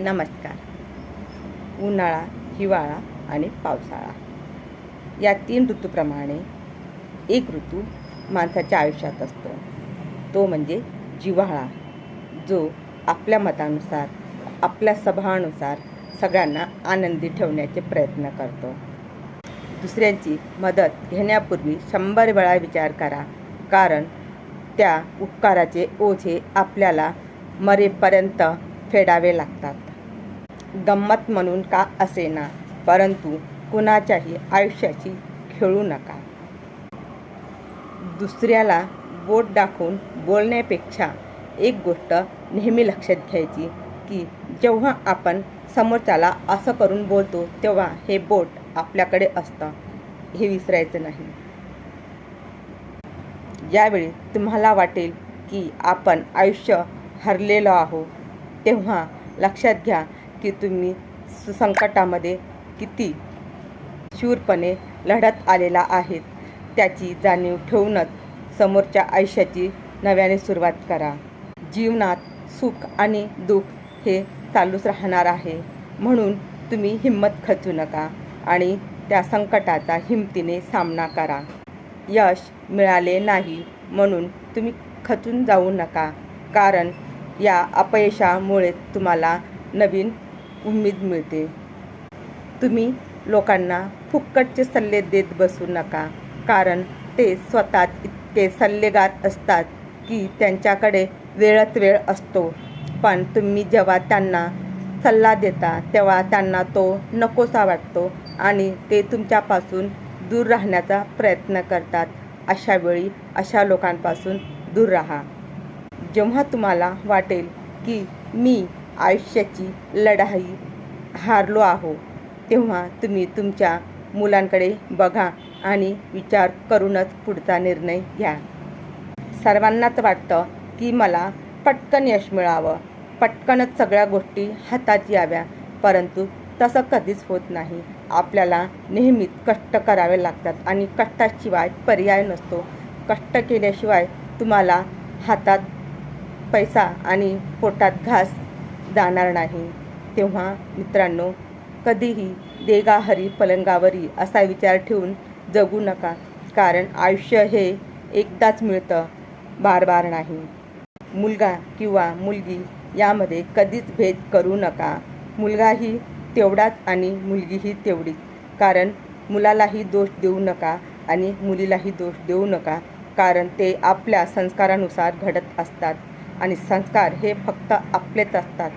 नमस्कार. उन्हाळा, हिवाळा आणि पावसाळा या 3 ऋतूप्रमाणे एक ऋतू माणसाच्या आयुष्यात असतो. तो म्हणजे जिव्हाळा, जो आपल्या मतानुसार, आपल्या स्वभावानुसार सगळ्यांना आनंदी ठेवण्याचे प्रयत्न करतो. दुसऱ्यांची मदत घेण्यापूर्वी 100 वेळा विचार करा, कारण त्या उपकाराचे ओझे आपल्याला मरेपर्यंत फेडावे लागतात. गंमत म्हणून का असेना, परंतु कुणाच्याही आयुष्याशी खेळू नका. दुसऱ्याला बोट दाखवून बोलण्यापेक्षा एक गोष्ट नेहमी लक्षात घ्यायची की जेव्हा आपण समोरच्याला असं करून बोलतो तेव्हा हे बोट आपल्याकडे असतं, हे विसरायचं नाही. ज्यावेळी तुम्हाला वाटेल की आपण आयुष्य हरलेलो आहोत, तेव्हा लक्षात घ्या की तुम्ही संकटामध्ये किती शूरपणे लढत आलेला आहेत. त्याची जाणीव ठेवूनच समोरच्या आयुष्याची नव्याने सुरुवात करा. जीवनात सुख आणि दुःख हे चालूच राहणार आहे, म्हणून तुम्ही हिंमत खचू नका आणि त्या संकटाचा हिमतीने सामना करा. यश मिळाले नाही म्हणून तुम्ही खचून जाऊ नका, कारण या अपयशामुळे तुम्हाला नवीन उमेद मिळते. तुम्ही लोकांना फुकटचे सल्ले देत बसू नका, कारण ते स्वतःच इतके सल्लेगार असतात की त्यांच्याकडे वेळच वेळ असतो. पण तुम्ही जेव्हा त्यांना सल्ला देता तेव्हा त्यांना तो नकोसा वाटतो आणि ते तुमच्यापासून दूर राहण्याचा प्रयत्न करतात. अशा वेळी अशा लोकांपासून दूर राहा. जेव्हा तुम्हाला वाटेल की मी आयुष्याची लढाई हारलो आहो, तेव्हा तुम्ही तुमच्या मुलांकडे बघा आणि विचार करूनच पुढचा निर्णय घ्या. सर्वांनाच वाटतं की मला पटकन यश मिळावं, पटकनच सगळ्या गोष्टी हातात याव्या, परंतु तसं कधीच होत नाही. आपल्याला नेहमीच कष्ट करावे लागतात आणि कष्टाशिवाय पर्याय नसतो. कष्ट केल्याशिवाय तुम्हाला हातात पैसा आणि पोटात घास जाणार नाही. तेव्हा मित्रांनो, कधीही देगा हरी पलंगावरी असा विचार ठेवून जगू नका, कारण आयुष्य हे एकदाच मिळतं, बार नाही. मुलगा किंवा मुलगी यामध्ये कधीच भेद करू नका. मुलगाही तेवढाच आणि मुलगीही तेवढीच, कारण मुलालाही दोष देऊ नका आणि मुलीलाही दोष देऊ नका, कारण ते आपल्या संस्कारानुसार घडत असतात आणि संस्कार हे फक्त आपलेच असतात.